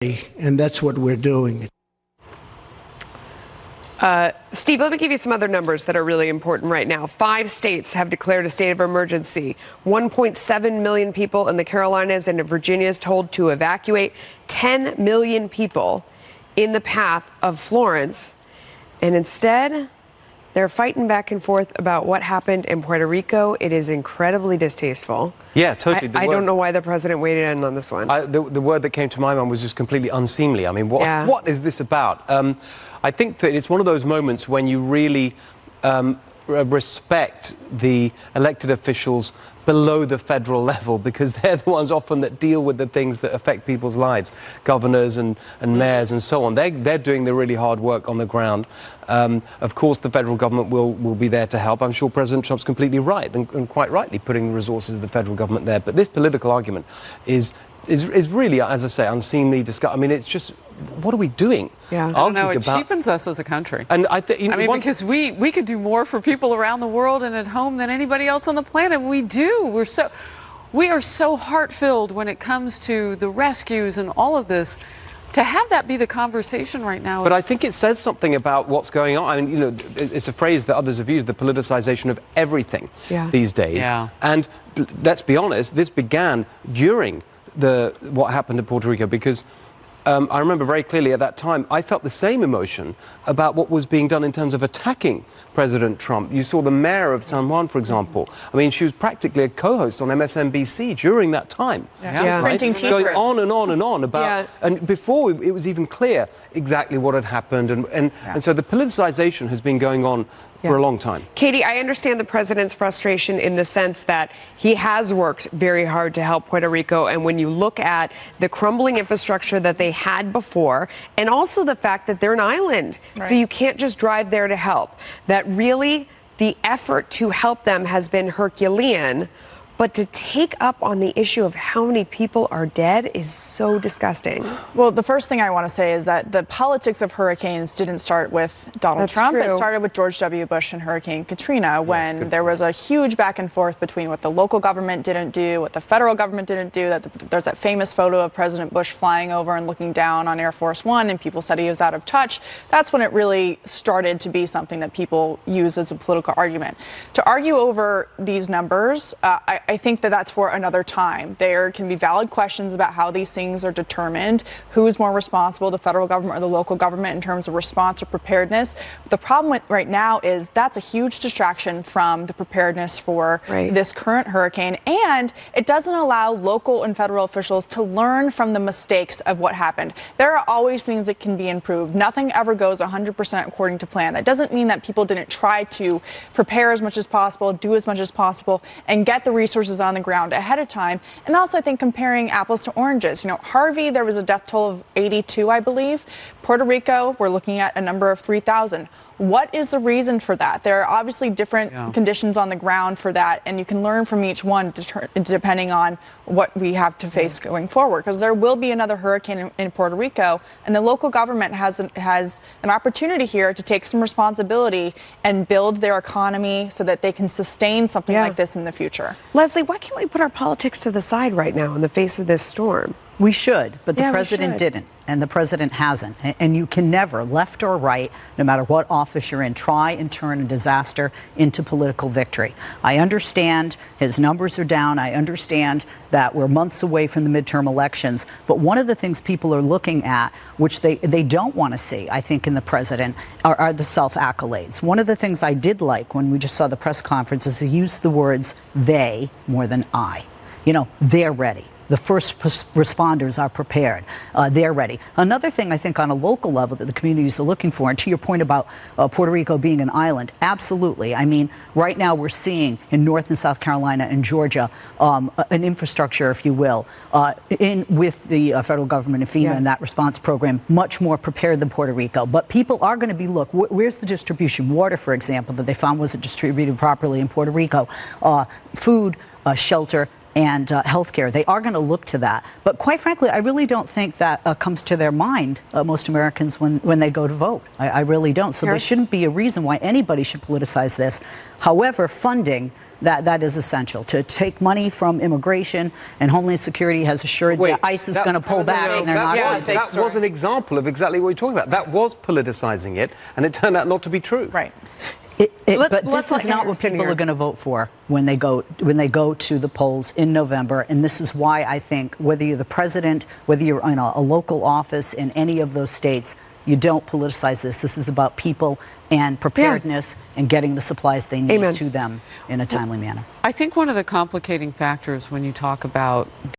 and that's what we're doing. Steve, let me give you some other numbers that are really important right now. 5 states have declared a state of emergency. 1.7 million people in the Carolinas and Virginia is told to evacuate. 10 million people in the path of Florence. And instead, they're fighting back and forth about what happened in Puerto Rico. It is incredibly distasteful. Yeah, totally. I don't know why the president weighed in on this one. The word that came to my mind was just completely unseemly. I mean, what is this about? I think that it's one of those moments when you really respect the elected officials below the federal level, because they're the ones often that deal with the things that affect people's lives, governors and mayors and so on. They're doing the really hard work on the ground. Of course, the federal government will be there to help. I'm sure President Trump's completely right and quite rightly putting the resources of the federal government there. But this political argument is really, as I say, unseemly. I mean, it's just, what are we doing? Yeah, I don't know. It cheapens us as a country. And because we could do more for people around the world and at home than anybody else on the planet. We do. We are so heart-filled when it comes to the rescues and all of this. To have that be the conversation right now. But I think it says something about what's going on. I mean, it's a phrase that others have used, the politicization of everything these days. Yeah. And let's be honest, this began during what happened in Puerto Rico, because I remember very clearly at that time, I felt the same emotion about what was being done in terms of attacking President Trump. You saw the mayor of San Juan, for example. I mean, she was practically a co-host on MSNBC during that time. She was printing T-shirts. Going on and on and on about, and before it was even clear exactly what had happened. And so the politicization has been going on for a long time. Katie, I understand the president's frustration in the sense that he has worked very hard to help Puerto Rico. And when you look at the crumbling infrastructure that they had before, and also the fact that they're an island, so you can't just drive there to help, that really the effort to help them has been Herculean. But to take up on the issue of how many people are dead is so disgusting. Well, the first thing I want to say is that the politics of hurricanes didn't start with Donald Trump. It started with George W. Bush and Hurricane Katrina, when there was a huge back and forth between what the local government didn't do, what the federal government didn't do. There's that famous photo of President Bush flying over and looking down on Air Force One, and people said he was out of touch. That's when it really started to be something that people use as a political argument. To argue over these numbers, I think that that's for another time. There can be valid questions about how these things are determined, who's more responsible, the federal government or the local government, in terms of response or preparedness. But the problem right now is that's a huge distraction from the preparedness for this current hurricane, and it doesn't allow local and federal officials to learn from the mistakes of what happened. There are always things that can be improved. Nothing ever goes 100% according to plan. That doesn't mean that people didn't try to prepare as much as possible, do as much as possible, and get the resources on the ground ahead of time. And also, I think comparing apples to oranges. You know, Harvey, there was a death toll of 82, I believe. Puerto Rico, we're looking at a number of 3,000. What is the reason for that? There are obviously different conditions on the ground for that, and you can learn from each one depending on what we have to face going forward, because there will be another hurricane in Puerto Rico, and the local government has an opportunity here to take some responsibility and build their economy so that they can sustain something like this in the future. Leslie, why can't we put our politics to the side right now in the face of this storm? We should, but the president didn't, and the president hasn't. And you can never, left or right, no matter what office you're in, try and turn a disaster into political victory. I understand his numbers are down. I understand that we're months away from the midterm elections. But one of the things people are looking at, which they don't want to see, I think, in the president, are the self-accolades. One of the things I did like when we just saw the press conference is he used the words they more than I. You know, they're ready. The first responders are prepared. They're ready. Another thing I think on a local level that the communities are looking for, and to your point about Puerto Rico being an island, absolutely. I mean, right now we're seeing in North and South Carolina and Georgia an infrastructure, if you will, with the federal government and FEMA and that response program, much more prepared than Puerto Rico. But people are going to be, look, where's the distribution? Water, for example, that they found wasn't distributed properly in Puerto Rico. Food, shelter, and healthcare. They are going to look to that. But quite frankly, I really don't think that comes to their mind, most Americans, when they go to vote. I really don't. So there shouldn't be a reason why anybody should politicize this. However, funding that is essential. To take money from immigration, and Homeland Security has assured that ICE is going to pull back, and they're not going to. That was an example of exactly what you're talking about. That was politicizing it, and it turned out not to be true. Right. But this is not what people are going to vote for when they go to the polls in November. And this is why I think whether you're the president, whether you're in a local office in any of those states, you don't politicize this. This is about people and preparedness and getting the supplies they need to them in a timely manner. I think one of the complicating factors when you talk about